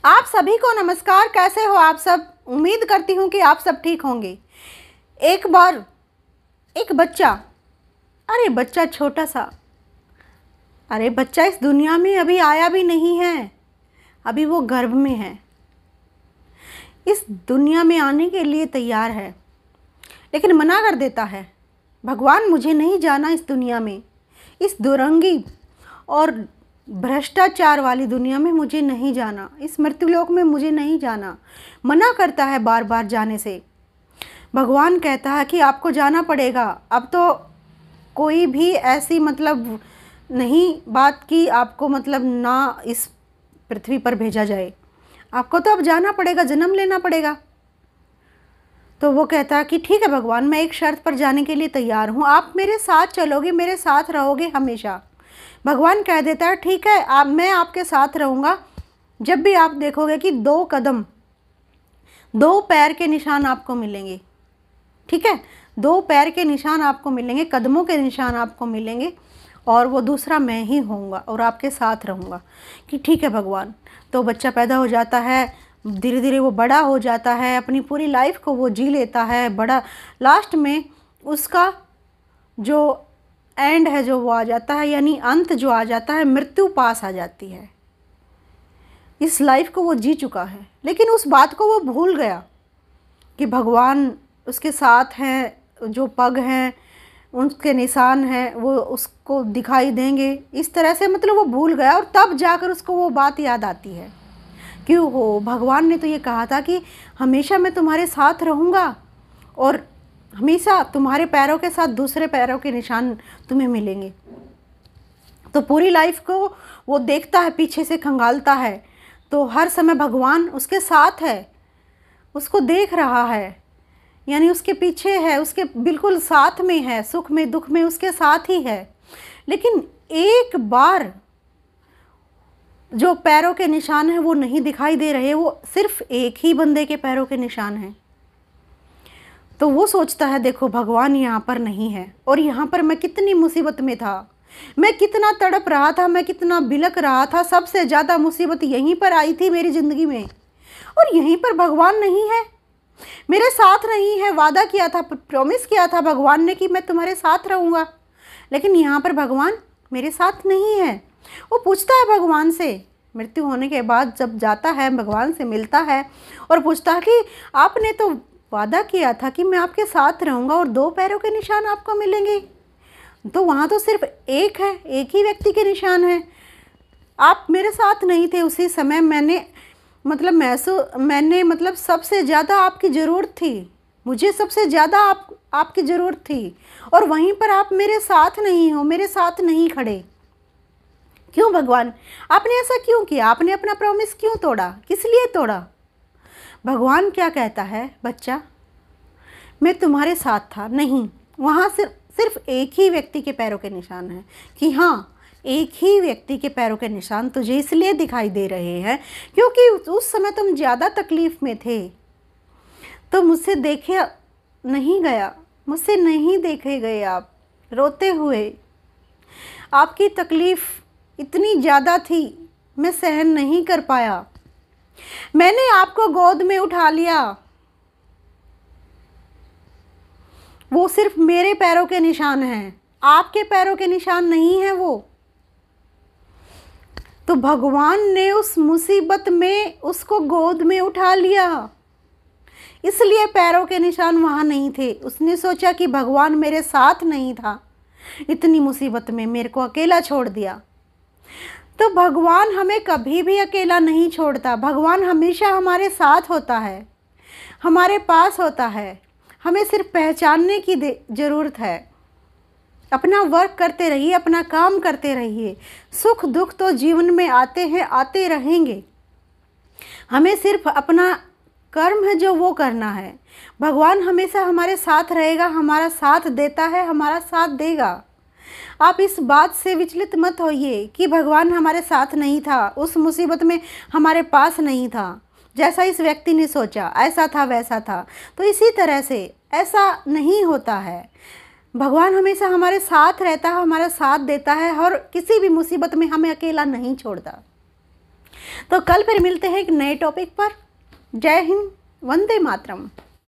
आप सभी को नमस्कार। कैसे हो आप सब? उम्मीद करती हूँ कि आप सब ठीक होंगे। एक बार एक बच्चा, अरे बच्चा छोटा सा, अरे बच्चा इस दुनिया में अभी आया भी नहीं है, अभी वो गर्भ में है, इस दुनिया में आने के लिए तैयार है, लेकिन मना कर देता है, भगवान मुझे नहीं जाना इस दुनिया में, इस दुरंगी और भ्रष्टाचार वाली दुनिया में मुझे नहीं जाना, इस मृत्युलोक में मुझे नहीं जाना। मना करता है बार बार जाने से। भगवान कहता है कि आपको जाना पड़ेगा। अब तो कोई भी ऐसी नहीं बात कि आपको ना इस पृथ्वी पर भेजा जाए, आपको तो अब जाना पड़ेगा, जन्म लेना पड़ेगा। तो वो कहता है कि ठीक है भगवान, मैं एक शर्त पर जाने के लिए तैयार हूँ, आप मेरे साथ चलोगे, मेरे साथ रहोगे हमेशा। भगवान कह देता है ठीक है, मैं आपके साथ रहूँगा जब भी आप देखोगे कि 2 कदम, 2 पैर के निशान आपको मिलेंगे। ठीक है, 2 पैर के निशान आपको मिलेंगे, कदमों के निशान आपको मिलेंगे, और वो दूसरा मैं ही होऊंगा और आपके साथ रहूँगा। कि ठीक है भगवान। तो बच्चा पैदा हो जाता है, धीरे धीरे वो बड़ा हो जाता है, अपनी पूरी लाइफ को वो जी लेता है बड़ा। लास्ट में उसका जो एंड है जो वो आ जाता है, यानी अंत जो आ जाता है, मृत्यु पास आ जाती है। इस लाइफ को वो जी चुका है, लेकिन उस बात को वो भूल गया कि भगवान उसके साथ हैं, जो पग हैं उनके निशान हैं वो उसको दिखाई देंगे। इस तरह से वो भूल गया, और तब जाकर उसको वो बात याद आती है। क्यों हो, भगवान ने तो ये कहा था कि हमेशा मैं तुम्हारे साथ रहूँगा और हमेशा तुम्हारे पैरों के साथ दूसरे पैरों के निशान तुम्हें मिलेंगे। तो पूरी लाइफ को वो देखता है, पीछे से खंगालता है, तो हर समय भगवान उसके साथ है, उसको देख रहा है, यानी उसके पीछे है, उसके बिल्कुल साथ में है, सुख में दुख में उसके साथ ही है। लेकिन एक बार जो पैरों के निशान हैं वो नहीं दिखाई दे रहे, वो सिर्फ एक ही बंदे के पैरों के निशान हैं। तो वो सोचता है देखो भगवान यहाँ पर नहीं है, और यहाँ पर मैं कितनी मुसीबत में था, मैं कितना तड़प रहा था, मैं कितना बिलक रहा था। सबसे ज़्यादा मुसीबत यहीं पर आई थी मेरी ज़िंदगी में, और यहीं पर भगवान नहीं है, मेरे साथ नहीं है। वादा किया था, प्रॉमिस किया था भगवान ने कि मैं तुम्हारे साथ रहूँगा, लेकिन यहाँ पर भगवान मेरे साथ नहीं है। वो पूछता है भगवान से, मृत्यु होने के बाद जब जाता है भगवान से मिलता है और पूछता है कि आपने तो वादा किया था कि मैं आपके साथ रहूँगा और 2 पैरों के निशान आपको मिलेंगे, तो वहाँ तो सिर्फ एक है, एक ही व्यक्ति के निशान है। आप मेरे साथ नहीं थे उसी समय, मैंने सबसे ज़्यादा आपकी ज़रूरत थी, मुझे सबसे ज़्यादा आपकी ज़रूरत थी, और वहीं पर आप मेरे साथ नहीं हो, मेरे साथ नहीं खड़े। क्यों भगवान, आपने ऐसा क्यों किया? आपने अपना प्रॉमिस क्यों तोड़ा? किस लिए तोड़ा? भगवान क्या कहता है, बच्चा मैं तुम्हारे साथ था नहीं, वहाँ सिर्फ एक ही व्यक्ति के पैरों के निशान हैं। कि हाँ, एक ही व्यक्ति के पैरों के निशान तुझे इसलिए दिखाई दे रहे हैं क्योंकि उस समय तुम ज़्यादा तकलीफ़ में थे, तो मुझसे देखे नहीं गया, मुझसे नहीं देखे गए, आप रोते हुए, आपकी तकलीफ़ इतनी ज़्यादा थी, मैं सहन नहीं कर पाया, मैंने आपको गोद में उठा लिया। वो सिर्फ मेरे पैरों के निशान हैं, आपके पैरों के निशान नहीं हैं वो। तो भगवान ने उस मुसीबत में उसको गोद में उठा लिया, इसलिए पैरों के निशान वहाँ नहीं थे। उसने सोचा कि भगवान मेरे साथ नहीं था, इतनी मुसीबत में मेरे को अकेला छोड़ दिया। तो भगवान हमें कभी भी अकेला नहीं छोड़ता, भगवान हमेशा हमारे साथ होता है, हमारे पास होता है। हमें सिर्फ पहचानने की ज़रूरत है। अपना वर्क करते रहिए, अपना काम करते रहिए। सुख दुख तो जीवन में आते हैं, आते रहेंगे। हमें सिर्फ अपना कर्म है जो वो करना है। भगवान हमेशा हमारे साथ रहेगा, हमारा साथ देता है, हमारा साथ देगा। आप इस बात से विचलित मत होइए कि भगवान हमारे साथ नहीं था, उस मुसीबत में हमारे पास नहीं था। जैसा इस व्यक्ति ने सोचा ऐसा था वैसा था, तो इसी तरह से ऐसा नहीं होता है। भगवान हमेशा हमारे साथ रहता है, हमारा साथ देता है, और किसी भी मुसीबत में हमें अकेला नहीं छोड़ता। तो कल फिर मिलते हैं एक नए टॉपिक पर। जय हिंद, वंदे मातरम।